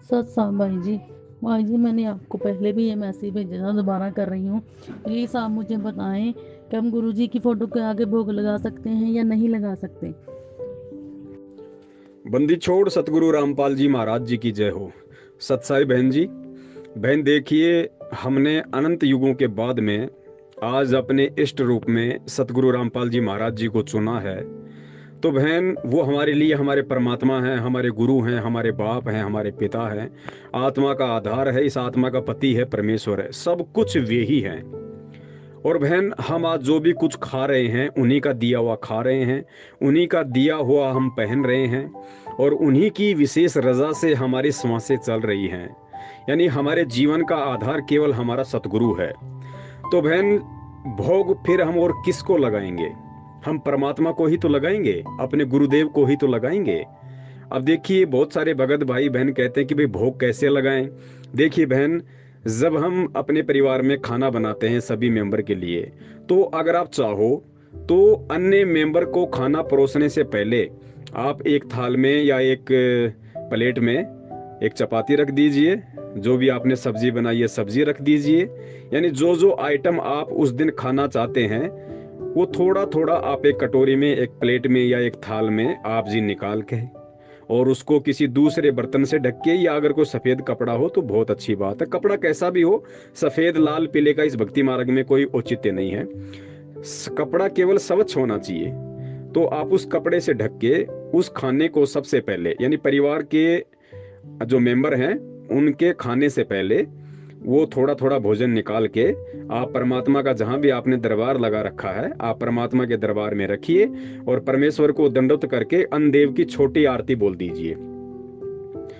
सच साहब भाई जी मैंने आपको पहले भी ये मैसेज भेजा था, दोबारा कर रही हूँ। प्लीज़ आप मुझे बताएं कि हम गुरु जी की फ़ोटो के आगे भोग लगा सकते हैं या नहीं लगा सकते। बंदी छोड़ सतगुरु रामपाल जी महाराज जी की जय हो। सतसाई बहन जी, बहन देखिए, हमने अनंत युगों के बाद में आज अपने इष्ट रूप में सतगुरु रामपाल जी महाराज जी को चुना है। तो बहन, वो हमारे लिए हमारे परमात्मा हैं, हमारे गुरु हैं, हमारे बाप हैं, हमारे पिता हैं। आत्मा का आधार है, इस आत्मा का पति है, परमेश्वर है, सब कुछ वे ही हैं। और बहन, हम आज जो भी कुछ खा रहे हैं उन्हीं का दिया हुआ खा रहे हैं, उन्हीं का दिया हुआ हम पहन रहे हैं, और उन्हीं की विशेष रजा से हमारी सांसें चल रही हैं। यानी हमारे जीवन का आधार केवल हमारा सतगुरु है। तो बहन, भोग फिर हम और किसको लगाएंगे? हम परमात्मा को ही तो लगाएंगे, अपने गुरुदेव को ही तो लगाएंगे। अब देखिए, बहुत सारे भगत भाई बहन कहते हैं कि भाई भोग कैसे लगाएं। देखिए बहन, जब हम अपने परिवार में खाना बनाते हैं सभी मेंबर के लिए, तो अगर आप चाहो तो अन्य मेंबर को खाना परोसने से पहले आप एक थाल में या एक प्लेट में एक चपाती रख दीजिए, जो भी आपने सब्जी बनाई है सब्जी रख दीजिए। यानी जो जो आइटम आप उस दिन खाना चाहते हैं वो थोड़ा थोड़ा आप एक कटोरी में, एक प्लेट में या एक थाल में आप जी निकाल के, और उसको किसी दूसरे बर्तन से ढक के, या अगर कोई सफेद कपड़ा हो तो बहुत अच्छी बात है, कपड़ा कैसा भी हो, सफेद लाल पीले का इस भक्ति मार्ग में कोई औचित्य नहीं है। कपड़ा केवल स्वच्छ होना चाहिए। तो आप उस कपड़े से ढक के उस खाने को सबसे पहले, यानी परिवार के जो मेंबर हैं उनके खाने से पहले वो थोड़ा थोड़ा भोजन निकाल के आप परमात्मा का, जहां भी आपने दरबार लगा रखा है, आप परमात्मा के दरबार में रखिए और परमेश्वर को दंडवत करके अनदेव की छोटी आरती बोल दीजिए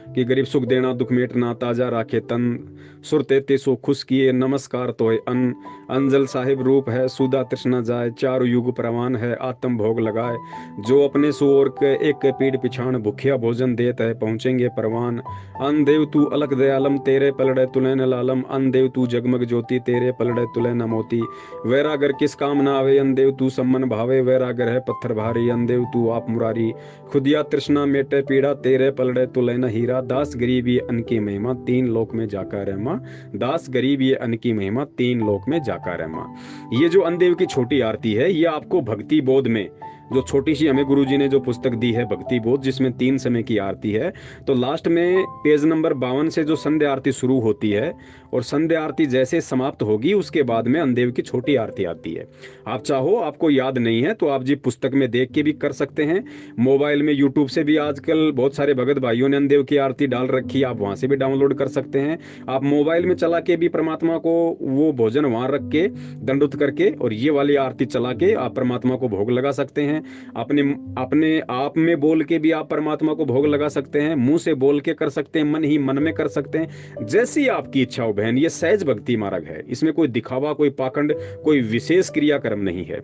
कि गरीब सुख देना दुख मेटना ताजा राखे तन, सुरते ते सो खुश किए नमस्कार तो अन, अंजल साहिब रूप है सुदा तृष्णा जाए, चारु युग प्रवान है आत्म भोग लगाए, जो अपने सुओर के एक पीड़ पिछाण भूखिया भोजन देत है पहुंचेंगे परवान, अन देव तू अलग दयालम तेरे पलड़े तुले न लालम, अन देव तू जगमग ज्योति तेरे पलड़े तुले न मोती, वैरागर किस काम ना आवे अन देव तू सम्मन भावे, वैरागर है पत्थर भारी अन देव तू आप मुरारी, खुदिया तृष्णा मेटे पीड़ा तेरे पलड़े तुले न हीरा, दास गरीब ये अन्न की महिमा तीन लोक में जाकर रहमा, दास गरीब ये अन्न की महिमा तीन लोक में जाकर रहमा। ये जो अनदेव की छोटी आरती है, ये आपको भक्ति बोध में, जो छोटी सी हमें गुरुजी ने जो पुस्तक दी है भक्ति बोध, जिसमें 3 समय की आरती है, तो लास्ट में पेज नंबर 52 से जो संध्या आरती शुरू होती है और संध्या आरती जैसे समाप्त होगी उसके बाद में अनदेव की छोटी आरती आती है। आप चाहो, आपको याद नहीं है तो आप जी पुस्तक में देख के भी कर सकते हैं। मोबाइल में यूट्यूब से भी आजकल बहुत सारे भगत भाइयों ने अनदेव की आरती डाल रखी है, आप वहां से भी डाउनलोड कर सकते हैं। आप मोबाइल में चला के भी परमात्मा को वो भोजन वहां रख के दंडुत करके और ये वाली आरती चला के आप परमात्मा को भोग लगा सकते हैं। अपने अपने आप में बोल के भी आप परमात्मा को भोग लगा सकते हैं, मुंह से बोल के कर सकते हैं, मन ही मन में कर सकते हैं, जैसी आपकी इच्छा हो बहन। ये सहज भक्ति मार्ग है, इसमें कोई दिखावा, कोई पाखंड, कोई विशेष क्रियाक्रम नहीं है।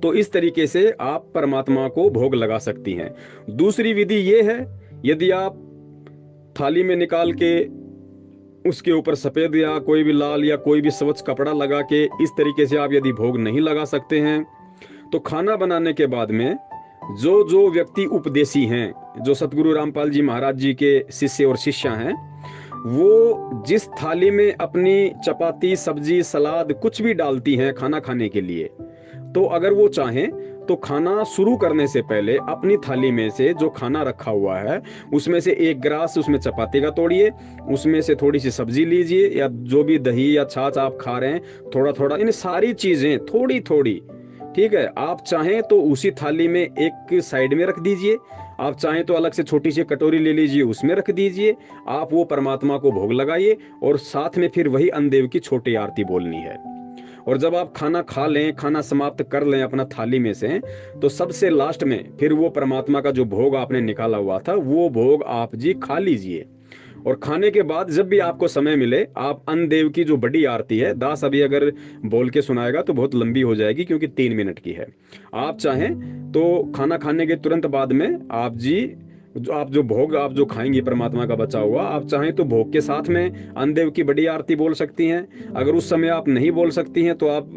तो इस तरीके से आप परमात्मा को भोग लगा सकती हैं। दूसरी विधि ये है, यदि आप थाली में निकाल के उसके ऊपर सफेद या कोई भी लाल या कोई भी स्वच्छ कपड़ा लगा के इस तरीके से आप यदि भोग नहीं लगा सकते हैं, तो खाना बनाने के बाद में जो जो व्यक्ति उपदेशी हैं, जो सतगुरु रामपाल जी महाराज जी के शिष्य और शिष्या हैं, वो जिस थाली में अपनी चपाती सब्जी सलाद कुछ भी डालती हैं खाना खाने के लिए, तो अगर वो चाहें तो खाना शुरू करने से पहले अपनी थाली में से जो खाना रखा हुआ है उसमें से एक गिलास उसमें चपाती का तोड़िए, उसमें से थोड़ी सी सब्जी लीजिए, या जो भी दही या छाछ आप खा रहे हैं थोड़ा थोड़ा, इन सारी चीजें थोड़ी थोड़ी, ठीक है। आप चाहें तो उसी थाली में एक साइड में रख दीजिए, आप चाहें तो अलग से छोटी सी कटोरी ले लीजिए उसमें रख दीजिए, आप वो परमात्मा को भोग लगाइए और साथ में फिर वही अनदेव की छोटी आरती बोलनी है। और जब आप खाना खा लें, खाना समाप्त कर लें अपना थाली में से, तो सबसे लास्ट में फिर वो परमात्मा का जो भोग आपने निकाला हुआ था वो भोग आप जी खा लीजिए। और खाने के बाद जब भी आपको समय मिले, आप अनदेव की जो बड़ी आरती है, दास अभी अगर बोल के सुनाएगा तो बहुत लंबी हो जाएगी क्योंकि 3 मिनट की है। आप चाहें तो खाना खाने के तुरंत बाद में आप जी जो भोग आप जो खाएंगी परमात्मा का बचा हुआ, आप चाहें तो भोग के साथ में अनदेव की बड़ी आरती बोल सकती हैं। अगर उस समय आप नहीं बोल सकती हैं तो आप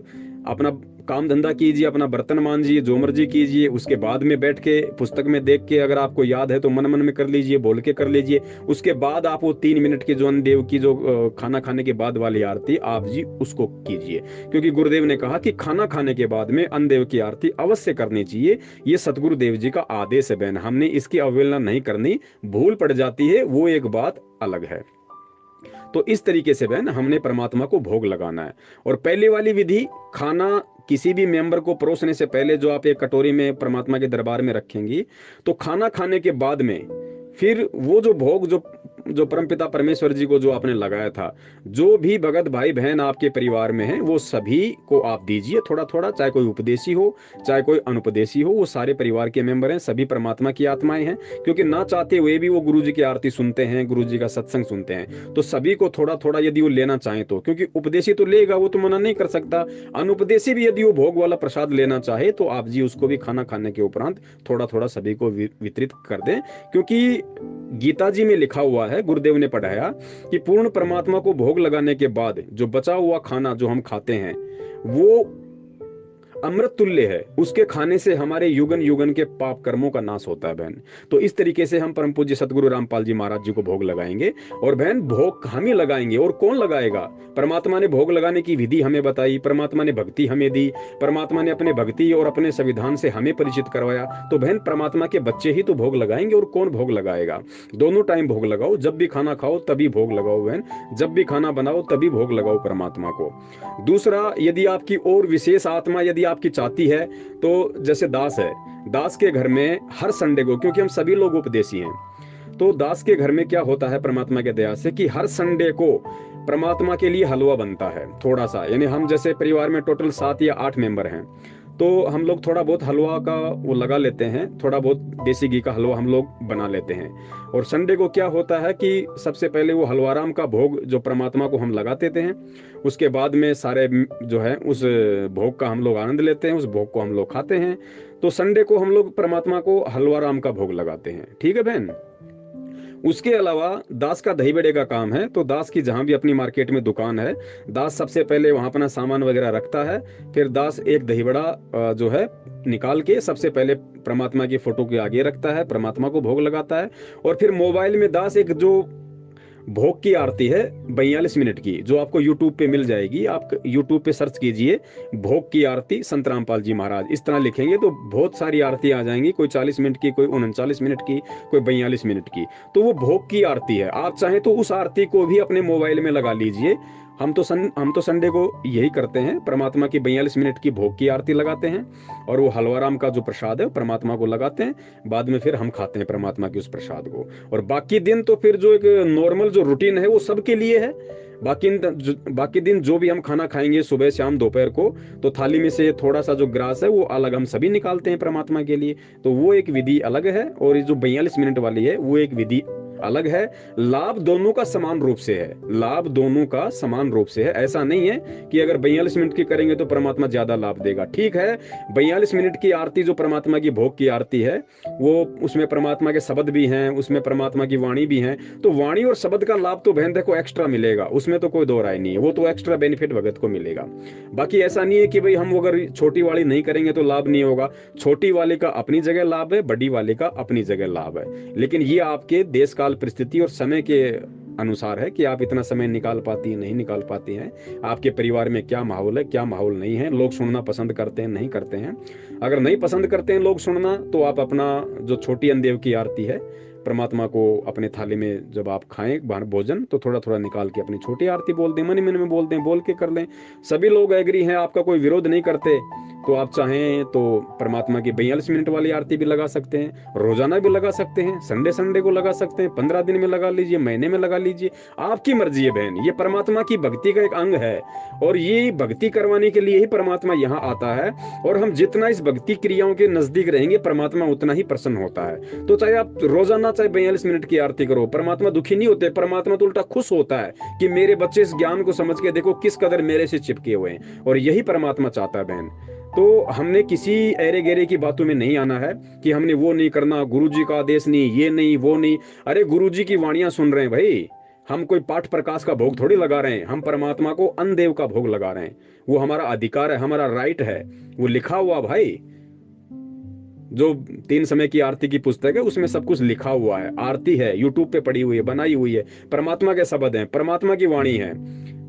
अपना काम धंधा कीजिए, अपना बर्तन मांजिए, जो मर्जी कीजिए, उसके बाद में बैठ के पुस्तक में देख के अगर आपको याद है तो मन मन में कर लीजिए, बोल के कर लीजिए। उसके बाद आप वो 3 मिनट की जो अन्नदेव की जो खाना खाने के बाद वाली आरती आप जी उसको कीजिए, क्योंकि गुरुदेव ने कहा कि खाना खाने के बाद में अन्नदेव की आरती अवश्य करनी चाहिए। ये सतगुरु देव जी का आदेश है बहन, हमने इसकी अवहेलना नहीं करनी। भूल पड़ जाती है वो एक बात अलग है। तो इस तरीके से बहन हमने परमात्मा को भोग लगाना है। और पहले वाली विधि, खाना किसी भी मेंबर को परोसने से पहले जो आप एक कटोरी में परमात्मा के दरबार में रखेंगी, तो खाना खाने के बाद में फिर वो जो भोग जो जो परमपिता परमेश्वर जी को जो आपने लगाया था, जो भी भगत भाई बहन आपके परिवार में हैं वो सभी को आप दीजिए थोड़ा थोड़ा, चाहे कोई उपदेशी हो चाहे कोई अनुपदेशी हो, वो सारे परिवार के मेंबर हैं, सभी परमात्मा की आत्माएं हैं, क्योंकि ना चाहते हुए भी वो गुरु जी की आरती सुनते हैं, गुरु जी का सत्संग सुनते हैं। तो सभी को थोड़ा थोड़ा यदि वो लेना चाहें तो, क्योंकि उपदेशी तो लेगा, वो तो मना नहीं कर सकता, अनुपदेशी भी यदि वो भोग वाला प्रसाद लेना चाहे तो आप जी उसको भी खाना खाने के उपरांत थोड़ा थोड़ा सभी को वितरित कर दें। क्योंकि गीता जी में लिखा हुआ है, गुरुदेव ने पढ़ाया कि पूर्ण परमात्मा को भोग लगाने के बाद जो बचा हुआ खाना जो हम खाते हैं वो अमृत तुल्य है, उसके खाने से हमारे युगन युगन के पाप कर्मों का नाश होता है बहन। तो इस तरीके से हम परम पूज्य सतगुरु रामपाल जी महाराज जी को भोग लगाएंगे। और बहन भोग हम ही लगाएंगे, और कौन लगाएगा? परमात्मा ने भोग लगाने की विधि हमें बताई, परमात्मा ने भक्ति हमें दी, परमात्मा ने अपने भक्ति और अपने संविधान से हमें परिचित करवाया। तो बहन परमात्मा के बच्चे ही तो भोग लगाएंगे, और कौन भोग लगाएगा? दोनों टाइम भोग लगाओ, जब भी खाना खाओ तभी भोग लगाओ बहन, जब भी खाना बनाओ तभी भोग लगाओ परमात्मा को। दूसरा, यदि आपकी और विशेष आत्मा यदि आपकी चाहती है तो जैसे दास है, दास के घर में हर संडे को, क्योंकि हम सभी लोग उपदेशी हैं, तो दास के घर में क्या होता है परमात्मा के दया से कि हर संडे को परमात्मा के लिए हलवा बनता है थोड़ा सा। यानी हम जैसे परिवार में टोटल 7 या 8 मेंबर हैं, तो हम लोग थोड़ा बहुत हलवा का वो लगा लेते हैं, थोड़ा बहुत देसी घी का हलवा हम लोग बना लेते हैं। और संडे को क्या होता है कि सबसे पहले वो हलवाराम का भोग जो परमात्मा को हम लगा देते हैं, उसके बाद में सारे जो है उस भोग का हम लोग आनंद लेते हैं, उस भोग को हम लोग खाते हैं। तो संडे को हम लोग परमात्मा को हलवाराम का भोग लगाते हैं, ठीक है बहन। उसके अलावा दास का दही बड़े का काम है, तो दास की जहां भी अपनी मार्केट में दुकान है, दास सबसे पहले वहां अपना सामान वगैरह रखता है, फिर दास एक दही बड़ा जो है निकाल के सबसे पहले परमात्मा की फोटो के आगे रखता है, परमात्मा को भोग लगाता है। और फिर मोबाइल में दास एक जो भोग की आरती है 42 मिनट की, जो आपको यूट्यूब पे मिल जाएगी, आप यूट्यूब पे सर्च कीजिए भोग की आरती संत रामपाल जी महाराज, इस तरह लिखेंगे तो बहुत सारी आरती आ जाएंगी, कोई 40 मिनट की, कोई 39 मिनट की, कोई 42 मिनट की। तो वो भोग की आरती है, आप चाहें तो उस आरती को भी अपने मोबाइल में लगा लीजिए। हम तो संडे को यही करते हैं, परमात्मा की 42 मिनट की भोग की आरती लगाते हैं, और वो हलवाराम का जो प्रसाद है वो परमात्मा को लगाते हैं, बाद में फिर हम खाते हैं परमात्मा के उस प्रसाद को। और बाकी दिन तो फिर जो एक नॉर्मल जो रूटीन है वो सबके लिए है। बाकी दिन जो भी हम खाना खाएंगे सुबह शाम दोपहर को, तो थाली में से थोड़ा सा जो ग्रास है वो अलग हम सभी निकालते हैं परमात्मा के लिए, तो वो एक विधि अलग है। और ये जो 42 मिनट वाली है वो एक विधि अलग है। लाभ दोनों का समान रूप से है, लाभ दोनों का समान रूप से है। ऐसा नहीं है कि अगर 42 मिनट की करेंगे तो परमात्मा ज्यादा लाभ देगा। ठीक है, 42 मिनट की आरती जो परमात्मा की भोग की आरती है वो उसमें परमात्मा के शब्द भी हैं, उसमें परमात्मा की वाणी भी है, तो वाणी और शब्द का लाभ तो बहन देखो एक्स्ट्रा मिलेगा, उसमें तो कोई दो राय नहीं है, वो तो एक्स्ट्रा बेनिफिट भगत को मिलेगा। बाकी ऐसा नहीं है कि भाई हम अगर छोटी वाली नहीं करेंगे तो लाभ नहीं होगा। छोटी वाले का अपनी जगह लाभ है, बड़ी वाले का अपनी जगह लाभ है, लेकिन ये आपके देश काल परिस्थिति और समय के अनुसार है कि आप इतना समय निकाल पाती हैं नहीं निकाल पाती हैं, आपके परिवार में क्या माहौल है क्या माहौल नहीं है, लोग सुनना पसंद करते हैं नहीं करते हैं। अगर नहीं पसंद करते हैं लोग सुनना, तो आप अपना जो छोटी अन्नदेव की आरती है परमात्मा को अपने थाली में जब आप खाएं बाहर भोजन, तो थोड़ा थोड़ा निकाल के अपनी छोटी आरती बोल दें, मन ही मन में बोल दें, बोल के कर लें। सभी लोग एग्री हैं, आपका कोई विरोध नहीं करते, तो आप चाहें तो परमात्मा की 42 मिनट वाली आरती भी लगा सकते हैं, रोजाना भी लगा सकते हैं, संडे को लगा सकते हैं, 15 दिन में लगा लीजिए, महीने में लगा लीजिए, आपकी मर्जी है बहन। ये परमात्मा की भक्ति का एक अंग है, और ये भक्ति करवाने के लिए ही परमात्मा यहाँ आता है। और हम जितना इस भक्ति क्रियाओं के नजदीक रहेंगे परमात्मा उतना ही प्रसन्न होता है। तो चाहे आप रोजाना चाहे 42 मिनट की आरती करो, परमात्मा दुखी नहीं होते, परमात्मा तो उल्टा खुश होता है कि मेरे बच्चे इस ज्ञान को समझ के देखो किस कदर मेरे से चिपके हुए हैं। और यही परमात्मा चाहता है बहन। तो हमने किसी ऐरे गहरे की बातों में नहीं आना है कि हमने वो नहीं करना, गुरुजी का आदेश नहीं, ये नहीं वो नहीं। अरे गुरुजी की वाणियां सुन रहे हैं भाई, हम कोई पाठ प्रकाश का भोग थोड़ी लगा रहे हैं, हम परमात्मा को अन्न देव का भोग लगा रहे हैं। वो हमारा अधिकार है, हमारा राइट है, वो लिखा हुआ भाई। जो 3 समय की आरती की पुस्तक है उसमें सब कुछ लिखा हुआ है, आरती है, यूट्यूब पे पड़ी हुई है, बनाई हुई है, परमात्मा के शब्द हैं, परमात्मा की वाणी है।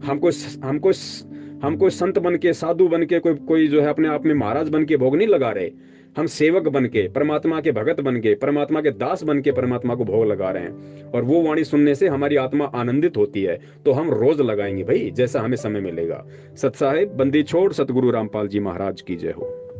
हमको हमको हमको संत बन के, साधु बन के, कोई कोई जो है अपने आप में महाराज बन के भोग नहीं लगा रहे। हम सेवक बन के, परमात्मा के भगत बन के, परमात्मा के दास बन के परमात्मा को भोग लगा रहे हैं। और वो वाणी सुनने से हमारी आत्मा आनंदित होती है। तो हम रोज लगाएंगे भाई, जैसा हमें समय मिलेगा। सत साहिब बंदी छोड़, सतगुरु रामपाल जी महाराज की जय हो।